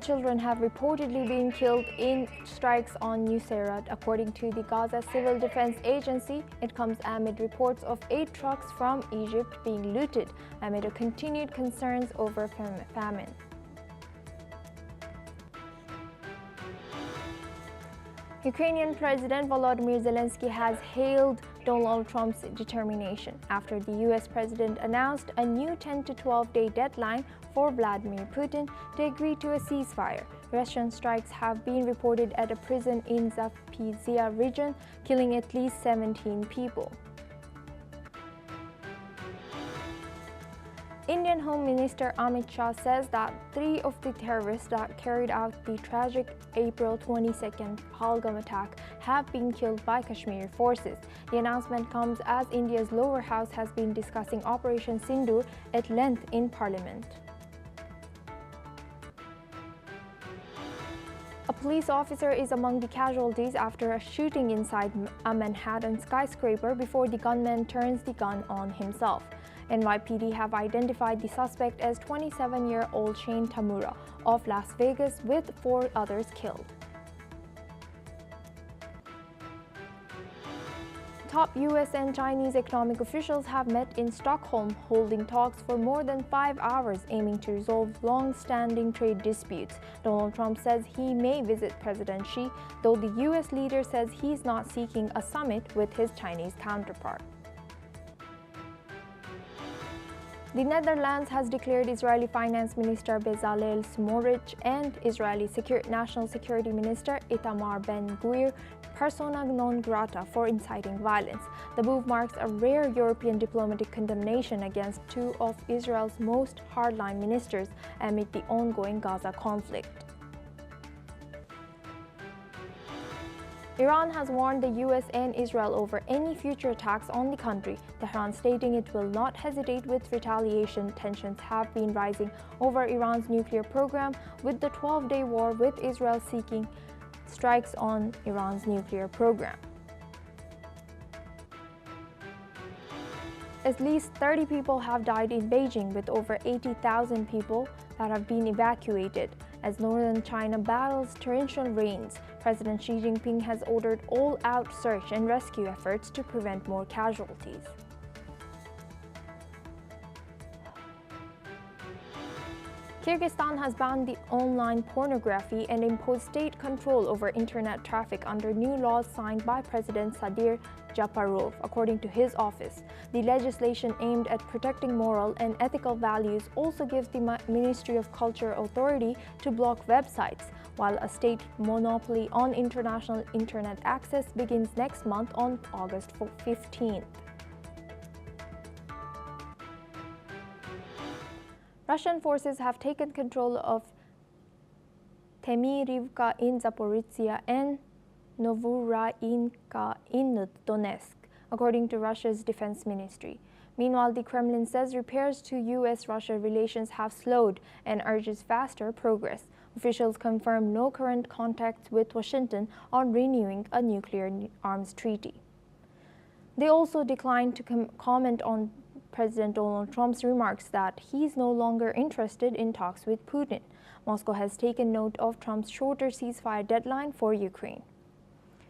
Children have reportedly been killed in strikes on Nuseirat. According to the Gaza Civil Defense Agency, it comes amid reports of 8 trucks from Egypt being looted amid continued concerns over famine. Ukrainian President Volodymyr Zelensky has hailed Donald Trump's determination after the U.S. president announced a new 10 to 12-day deadline for Vladimir Putin to agree to a ceasefire. Russian strikes have been reported at a prison in Zaporizhzhia region, killing at least 17 people. Indian Home Minister Amit Shah says that 3 of the terrorists that carried out the tragic April 22nd Pahalgam attack have been killed by Kashmiri forces. The announcement comes as India's lower house has been discussing Operation Sindoor at length in Parliament. A police officer is among the casualties after a shooting inside a Manhattan skyscraper before the gunman turns the gun on himself. NYPD have identified the suspect as 27-year-old Shane Tamura of Las Vegas, with 4 others killed. Top U.S. and Chinese economic officials have met in Stockholm, holding talks for more than 5 hours, aiming to resolve long-standing trade disputes. Donald Trump says he may visit President Xi, though the U.S. leader says he's not seeking a summit with his Chinese counterpart. The Netherlands has declared Israeli Finance Minister Bezalel Smotrich and Israeli National Security Minister Itamar Ben-Gvir persona non grata for inciting violence. The move marks a rare European diplomatic condemnation against 2 of Israel's most hardline ministers amid the ongoing Gaza conflict. Iran has warned the U.S. and Israel over any future attacks on the country, Tehran stating it will not hesitate with retaliation. Tensions have been rising over Iran's nuclear program, with the 12-day war with Israel seeking strikes on Iran's nuclear program. At least 30 people have died in Beijing, with over 80,000 people that have been evacuated as northern China battles torrential rains. President Xi Jinping has ordered all-out search and rescue efforts to prevent more casualties. Kyrgyzstan has banned the online pornography and imposed state control over internet traffic under new laws signed by President Sadir Japarov, according to his office. The legislation aimed at protecting moral and ethical values also gives the Ministry of Culture authority to block websites, while a state monopoly on international internet access begins next month on August 15th. Russian forces have taken control of Temirivka in Zaporizhzhia and Novorossiyska in Donetsk, according to Russia's defense ministry. Meanwhile, the Kremlin says repairs to U.S.-Russia relations have slowed and urges faster progress. Officials confirm no current contacts with Washington on renewing a nuclear arms treaty. They also declined to comment on President Donald Trump's remarks that he's no longer interested in talks with Putin. Moscow has taken note of Trump's shorter ceasefire deadline for Ukraine.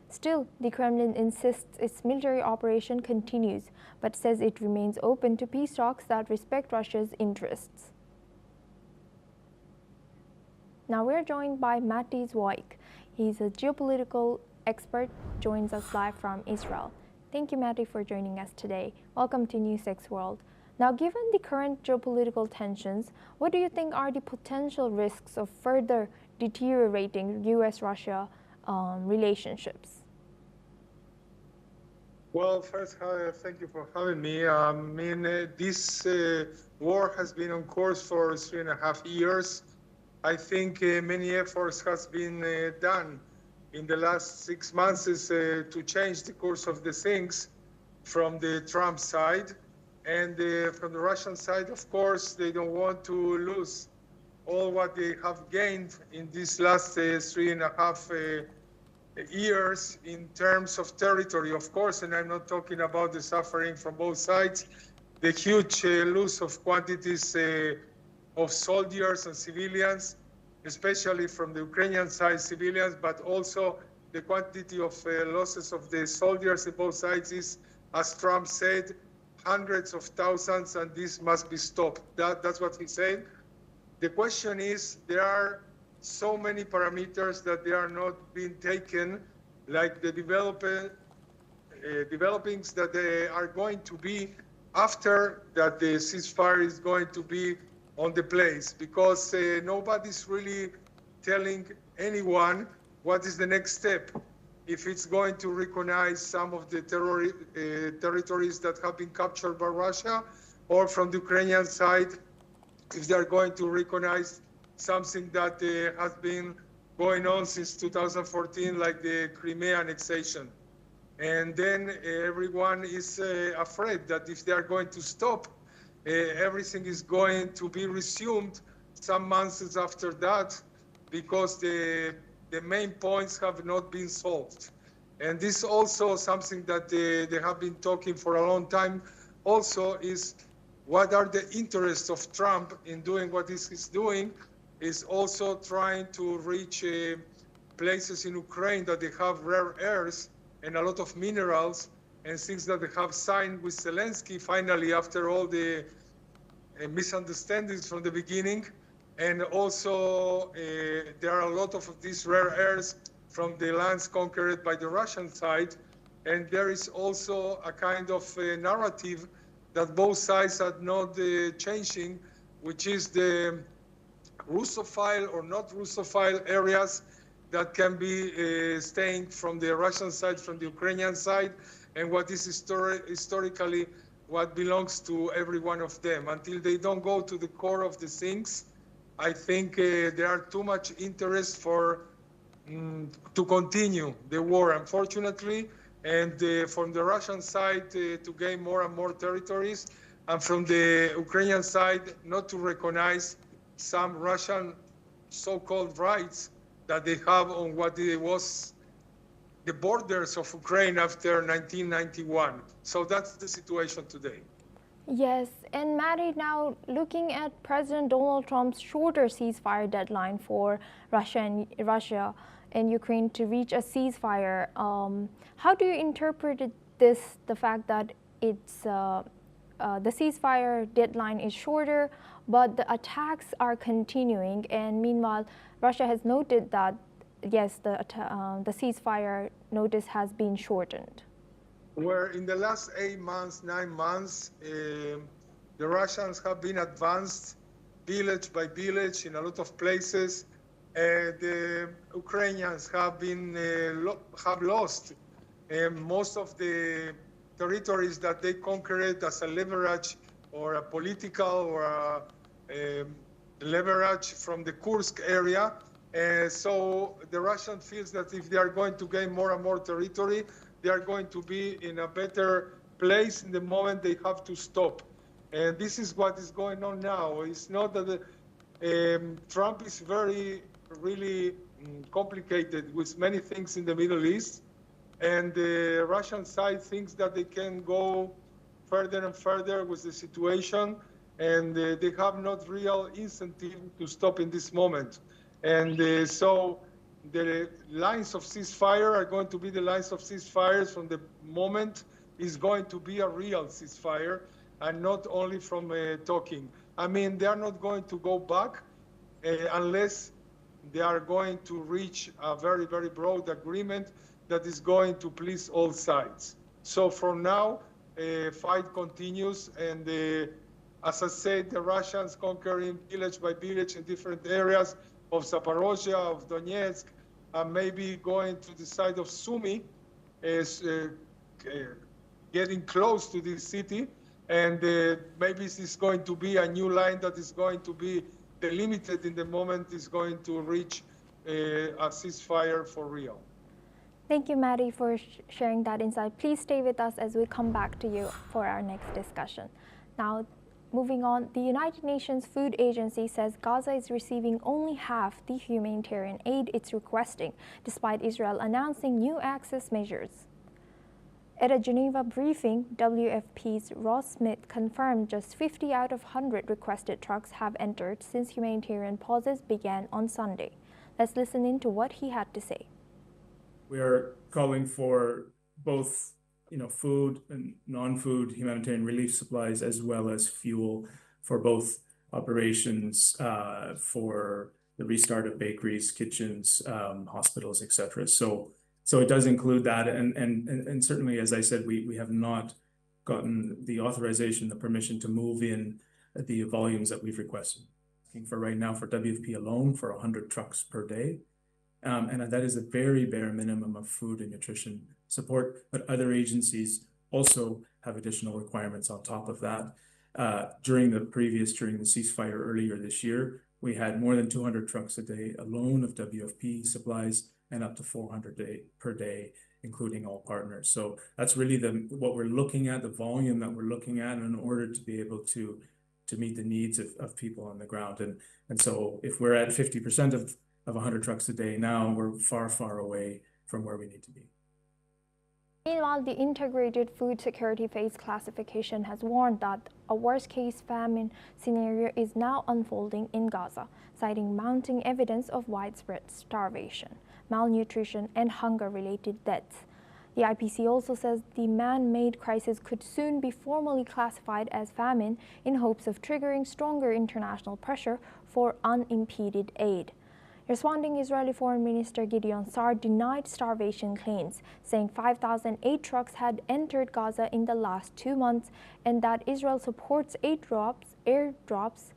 Still, the Kremlin insists its military operation continues, but says it remains open to peace talks that respect Russia's interests. Now we're joined by Matti Zweig. He's a geopolitical expert, joins us live from Israel. Thank you, Matti, for joining us today. Welcome to NewsX World. Now, given the current geopolitical tensions, what do you think are the potential risks of further deteriorating U.S.-Russia relationships? Well, first, thank you for having me. This war has been on course for 3.5 years. I think many efforts has been done in the last 6 months to change the course of the things from the Trump side. And from the Russian side, of course, they don't want to lose all what they have gained in these last 3.5 years in terms of territory, of course, and I'm not talking about the suffering from both sides, the huge loss of quantities of soldiers and civilians, especially from the Ukrainian side, civilians, but also the quantity of losses of the soldiers in both sides is, as Trump said, hundreds of thousands, and this must be stopped. That's what he said. The question is, there are so many parameters that they are not being taken, like the developings that they are going to be after that the ceasefire is going to be on the place, because nobody's really telling anyone what is the next step. If it's going to recognize some of the territories that have been captured by Russia, or from the Ukrainian side, if they're going to recognize something that has been going on since 2014, like the Crimea annexation. And then everyone is afraid that if they are going to stop, everything is going to be resumed some months after that, because the main points have not been solved. And this also something that they have been talking for a long time also is, what are the interests of Trump in doing what he's doing, is also trying to reach places in Ukraine that they have rare earths and a lot of minerals and things that they have signed with Zelensky finally after all the misunderstandings from the beginning. And also there are a lot of these rare earths from the lands conquered by the Russian side. And there is also a kind of narrative that both sides are not changing, which is the Russophile or not Russophile areas that can be staying from the Russian side, from the Ukrainian side, and what is historically what belongs to every one of them. Until they don't go to the core of the things, I think there are too much interest for to continue the war, unfortunately, and from the Russian side to gain more and more territories, and from the Ukrainian side not to recognize some Russian so-called rights that they have on what it was the borders of Ukraine after 1991. So that's the situation today. Yes, and Maddie, now looking at President Donald Trump's shorter ceasefire deadline for Russia and Ukraine to reach a ceasefire, how do you interpret this, the fact that it's the ceasefire deadline is shorter, but the attacks are continuing, and meanwhile Russia has noted that yes, the ceasefire notice has been shortened? Where in the last 8 months, 9 months, the Russians have been advanced village by village in a lot of places. The Ukrainians have been have lost most of the territories that they conquered as a leverage or a political or a leverage from the Kursk area. So the Russian feels that if they are going to gain more and more territory, they are going to be in a better place in the moment they have to stop. And this is what is going on now. It's not that Trump is really complicated with many things in the Middle East. And the Russian side thinks that they can go further and further with the situation. And they have not real incentive to stop in this moment. And so the lines of ceasefire are going to be the lines of ceasefires from the moment is going to be a real ceasefire and not only from talking. I mean, they are not going to go back unless they are going to reach a very, very broad agreement that is going to please all sides. So for now, fight continues, and as I said, the Russians conquering village by village in different areas of Zaporozhye, of Donetsk, and maybe going to the side of Sumy, getting close to this city, and maybe this is going to be a new line that is going to be delimited in the moment it's going to reach a ceasefire for real. Thank you, Maddie, for sharing that insight. Please stay with us as we come back to you for our next discussion. Now, moving on, the United Nations Food Agency says Gaza is receiving only half the humanitarian aid it's requesting, despite Israel announcing new access measures. At a Geneva briefing, WFP's Ross Smith confirmed just 50 out of 100 requested trucks have entered since humanitarian pauses began on Sunday. Let's listen in to what he had to say. We are calling for both, food and non-food humanitarian relief supplies, as well as fuel for both operations, for the restart of bakeries, kitchens, hospitals, etc. So it does include that, and certainly, as I said, we have not gotten the authorization, the permission to move in the volumes that we've requested. For right now, for WFP alone, for 100 trucks per day. And that is a very bare minimum of food and nutrition support, but other agencies also have additional requirements on top of that. During the ceasefire earlier this year, we had more than 200 trucks a day alone of WFP supplies and up to 400 per day, including all partners. So that's really what we're looking at, the volume that we're looking at in order to be able to meet the needs of people on the ground. And so if we're at 50% of 100 trucks a day now, we're far, far away from where we need to be. Meanwhile, the Integrated Food Security Phase Classification has warned that a worst-case famine scenario is now unfolding in Gaza, citing mounting evidence of widespread starvation, malnutrition, and hunger-related deaths. The IPC also says the man-made crisis could soon be formally classified as famine in hopes of triggering stronger international pressure for unimpeded aid. Responding, Israeli Foreign Minister Gideon Sa'ar denied starvation claims, saying 5,008 trucks had entered Gaza in the last 2 months and that Israel supports airdrops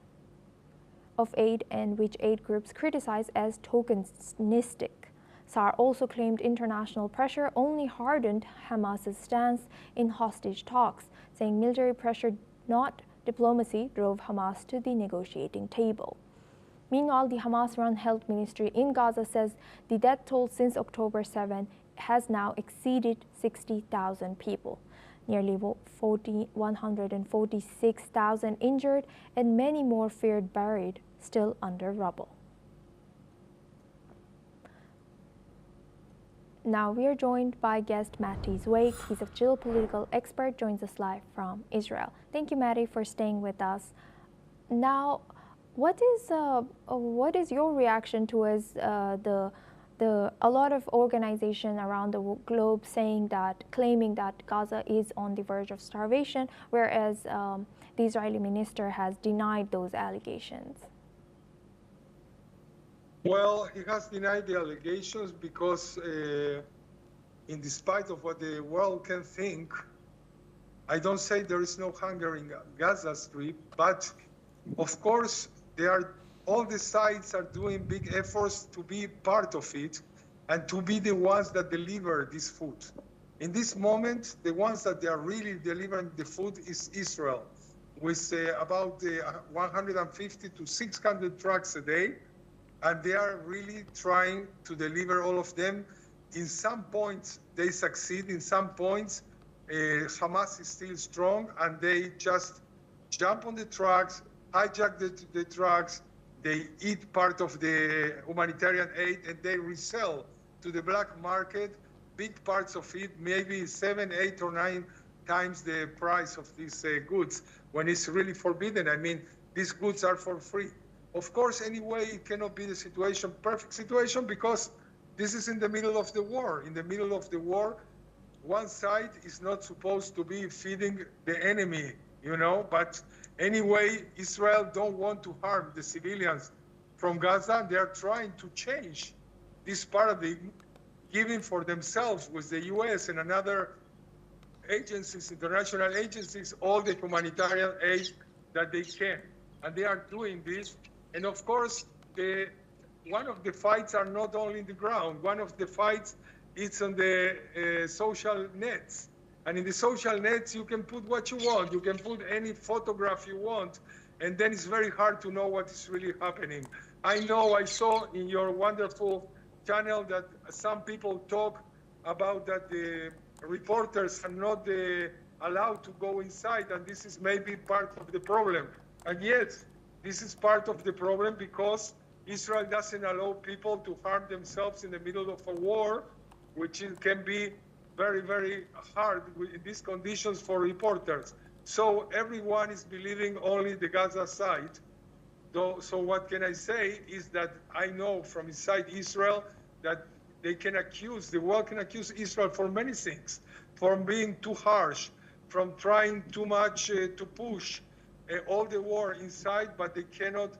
of aid, and which aid groups criticize as tokenistic. Sa'ar also claimed international pressure only hardened Hamas's stance in hostage talks, saying military pressure, not diplomacy, drove Hamas to the negotiating table. Meanwhile, the Hamas-run health ministry in Gaza says the death toll since October 7 has now exceeded 60,000 people, nearly 146,000 injured, and many more feared buried, still under rubble. Now we are joined by guest Matty Zweig. He's a geopolitical expert, joins us live from Israel. Thank you, Matty, for staying with us. Now, what is your reaction towards a lot of organizations around the globe claiming that Gaza is on the verge of starvation, whereas the Israeli minister has denied those allegations? Well, he has denied the allegations because, in despite of what the world can think, I don't say there is no hunger in Gaza Strip, but of course, all the sides are doing big efforts to be part of it and to be the ones that deliver this food. In this moment, the ones that they are really delivering the food is Israel, with about 150 to 600 trucks a day. And they are really trying to deliver all of them. In some points, they succeed. In some points, Hamas is still strong, and they just jump on the trucks, hijack the trucks, they eat part of the humanitarian aid, and they resell to the black market big parts of it, maybe 7, 8, or 9 times the price of these goods, when it's really forbidden. I mean, these goods are for free. Of course, anyway, it cannot be the perfect situation, because this is in the middle of the war. In the middle of the war, one side is not supposed to be feeding the enemy, but anyway, Israel don't want to harm the civilians from Gaza. They are trying to change this paradigm, giving for themselves with the US and another agencies, international agencies, all the humanitarian aid that they can. And they are doing this. And of course, one of the fights are not only in the ground. One of the fights is on the social nets. And in the social nets, you can put what you want. You can put any photograph you want. And then it's very hard to know what is really happening. I saw in your wonderful channel that some people talk about that the reporters are not allowed to go inside. And this is maybe part of the problem. And yes, this is part of the problem, because Israel doesn't allow people to harm themselves in the middle of a war, which can be very, very hard in these conditions for reporters. So everyone is believing only the Gaza side. So what can I say is that I know from inside Israel that the world can accuse Israel for many things, from being too harsh, from trying too much to push all the war inside, but they cannot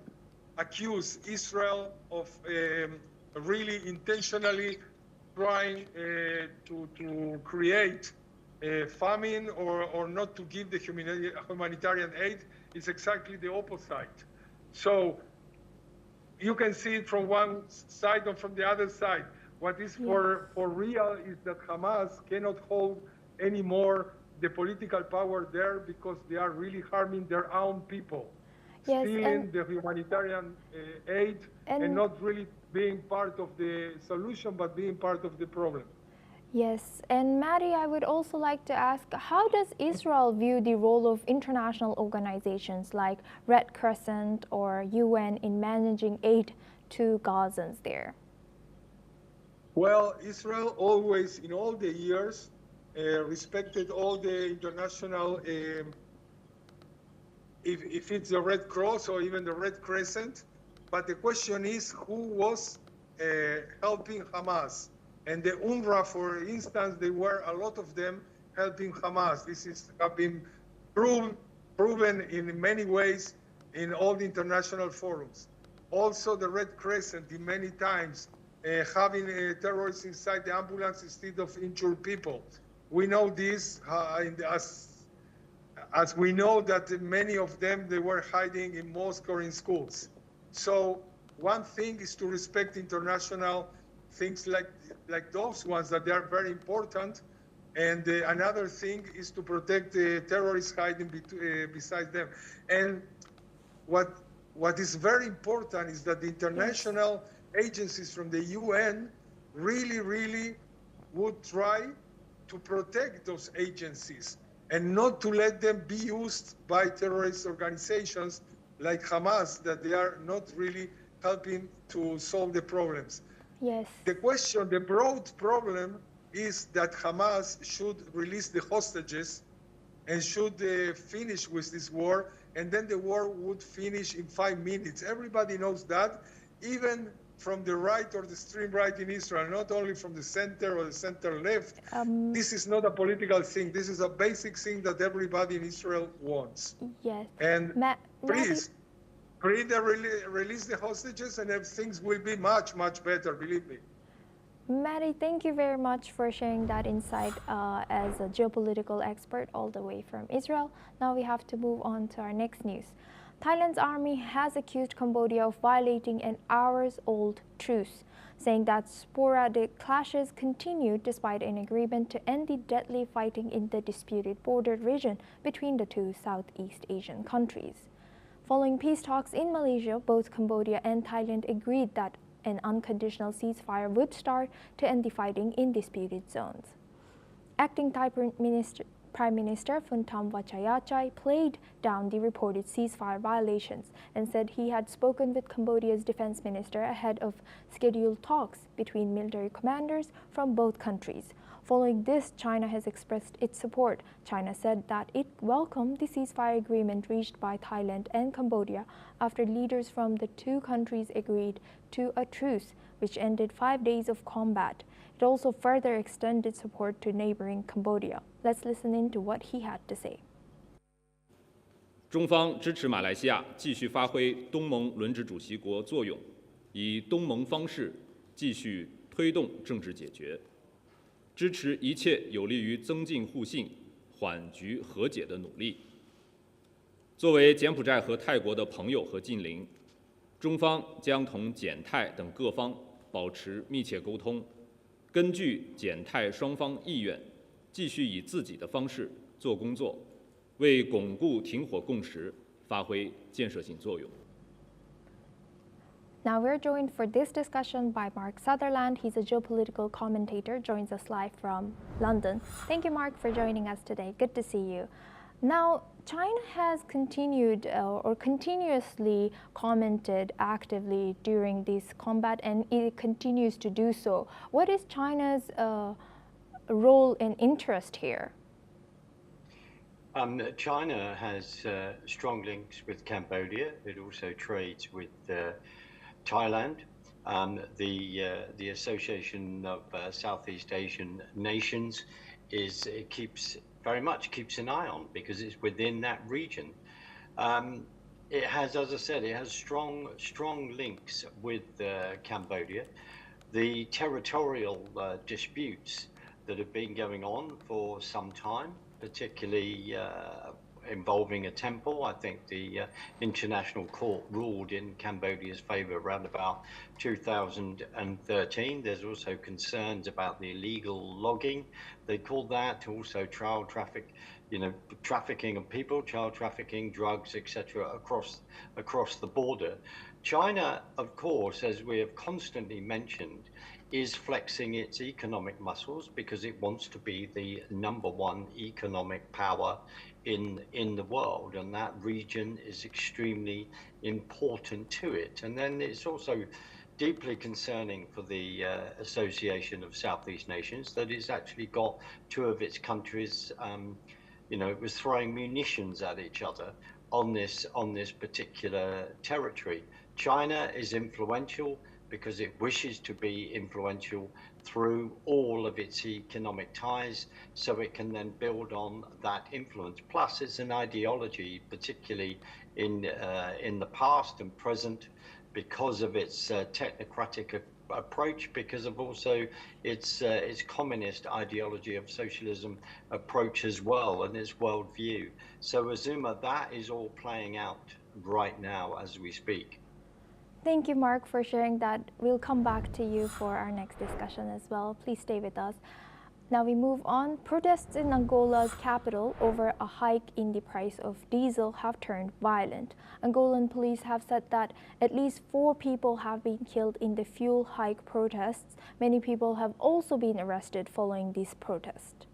accuse Israel of really intentionally trying to create a famine or not to give the humanitarian aid. It's exactly the opposite. So you can see it from one side or from the other side. What is for real is that Hamas cannot hold anymore the political power there because they are really harming their own people, stealing the humanitarian aid and not really being part of the solution, but being part of the problem. Yes, and Maddie, I would also like to ask, how does Israel view the role of international organizations like Red Crescent or UN in managing aid to Gazans there? Well, Israel always, in all the years, respected all the international, if it's the Red Cross or even the Red Crescent, but the question is who was helping Hamas? And the UNRWA, for instance, they were a lot of them helping Hamas. This have been proven in many ways in all the international forums. Also, the Red Crescent, in many times, having terrorists inside the ambulance instead of injured people. We know this as we know that many of them, they were hiding in mosques or in schools. So one thing is to respect international things like those ones, that they are very important. And another thing is to protect the terrorists hiding beside them. And what is very important is that the international agencies from the UN really would try to protect those agencies and not to let them be used by terrorist organizations like Hamas, that they are not really helping to solve the problems. Yes. The question, the broad problem is that Hamas should release the hostages and should finish with this war, and then the war would finish in 5 minutes. Everybody knows that, even from the right or the extreme right in Israel, not only from the center or the center left. This is not a political thing. This is a basic thing that everybody in Israel wants. Yes. And please, release the hostages and things will be much, much better, believe me. Maddie, thank you very much for sharing that insight as a geopolitical expert all the way from Israel. Now we have to move on to our next news. Thailand's army has accused Cambodia of violating an hours-old truce, saying that sporadic clashes continued despite an agreement to end the deadly fighting in the disputed border region between the two Southeast Asian countries. Following peace talks in Malaysia, both Cambodia and Thailand agreed that an unconditional ceasefire would start to end the fighting in disputed zones. Acting Thai Prime Minister Phumtham Wechayachai played down the reported ceasefire violations and said he had spoken with Cambodia's defense minister ahead of scheduled talks between military commanders from both countries. Following this, China has expressed its support. China said that it welcomed the ceasefire agreement reached by Thailand and Cambodia after leaders from the two countries agreed to a truce, which ended 5 days of combat. It also further extended support to neighboring Cambodia. Let's listen in to what he had to say. 中方支持马来西亚继续发挥东盟轮值主席国作用，以东盟方式继续推动政治解决，支持一切有利于增进互信、缓局和解的努力。作为柬埔寨和泰国的朋友和近邻，中方将同柬泰等各方保持密切沟通，根据柬泰双方意愿，继续以自己的方式做工作，为巩固停火共识发挥建设性作用。 Now we're joined for this discussion by Mark Sutherland. He's a geopolitical commentator, joins us live from London. Thank you, Mark, for joining us today. Good to see you. Now, China has continued or continuously commented actively during this combat, and it continues to do so. What is China's role and interest here? China has strong links with Cambodia. It also trades with Thailand. The Association of Southeast Asian Nations very much keeps an eye on, because it's within that region. It has, as I said, it has strong links with Cambodia. The territorial disputes that have been going on for some time, particularly involving a temple. I think the International Court ruled in Cambodia's favor around about 2013. There's also concerns about the illegal logging, they call that, also child trafficking of people, child trafficking, drugs, etc. across the border. China, of course, as we have constantly mentioned, is flexing its economic muscles because it wants to be the #1 economic power in the world, and that region is extremely important to it. And then it's also deeply concerning for the Association of Southeast Nations that it's actually got two of its countries, it was throwing munitions at each other on this particular territory. China is influential because it wishes to be influential through all of its economic ties, so it can then build on that influence. Plus, it's an ideology, particularly in the past and present, because of its technocratic approach, because of also its communist ideology of socialism approach as well, and its worldview. So, Azuma, that is all playing out right now as we speak. Thank you, Mark, for sharing that. We'll come back to you for our next discussion as well. Please stay with us. Now we move on. Protests in Angola's capital over a hike in the price of diesel have turned violent. Angolan police have said that at least 4 people have been killed in the fuel hike protests. Many people have also been arrested following these protests.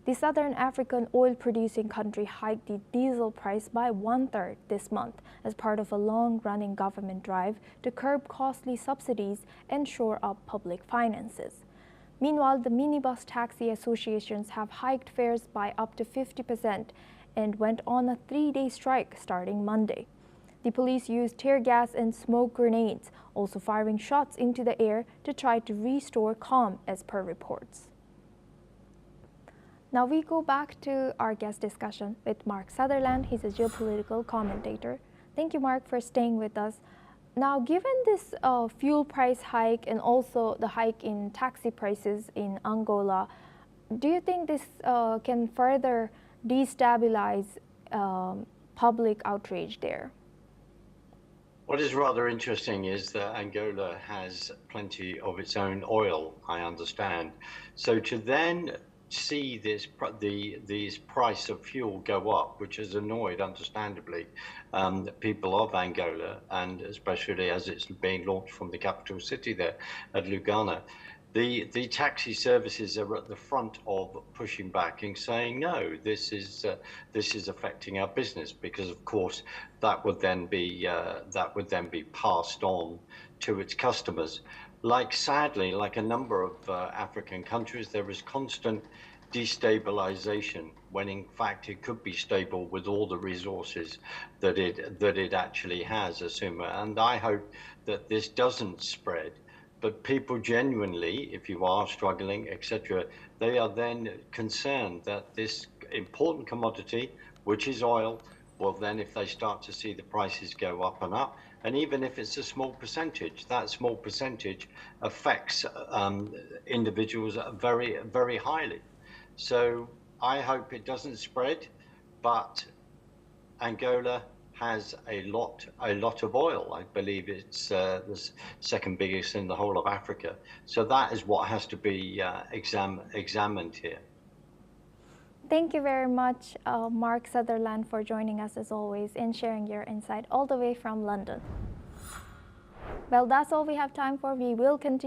The Southern African oil-producing country hiked the diesel price by 1/3 this month as part of a long-running government drive to curb costly subsidies and shore up public finances. Meanwhile, the minibus taxi associations have hiked fares by up to 50% and went on a 3-day strike starting Monday. The police used tear gas and smoke grenades, also firing shots into the air to try to restore calm, as per reports. Now we go back to our guest discussion with Mark Sutherland. He's a geopolitical commentator. Thank you, Mark, for staying with us. Now, given this fuel price hike and also the hike in taxi prices in Angola, do you think this can further destabilize public outrage there? What is rather interesting is that Angola has plenty of its own oil, I understand. So to then see this price of fuel go up, which has annoyed, understandably, the people of Angola, and especially as it's being launched from the capital city there at Lugana. The taxi services are at the front of pushing back and saying, no, this is affecting our business, because of course that would then be passed on to its customers. Sadly, like a number of African countries, there is constant destabilization when in fact it could be stable with all the resources that it actually has, Azuma. And I hope that this doesn't spread, but people genuinely, if you are struggling, etc., they are then concerned that this important commodity, which is oil, well then if they start to see the prices go up and up, and even if it's a small percentage, that small percentage affects individuals very, very highly. So I hope it doesn't spread, but Angola has a lot of oil. I believe it's the second biggest in the whole of Africa. So that is what has to be examined here. Thank you very much, Mark Sutherland, for joining us as always and sharing your insight all the way from London. Well, that's all we have time for. We will continue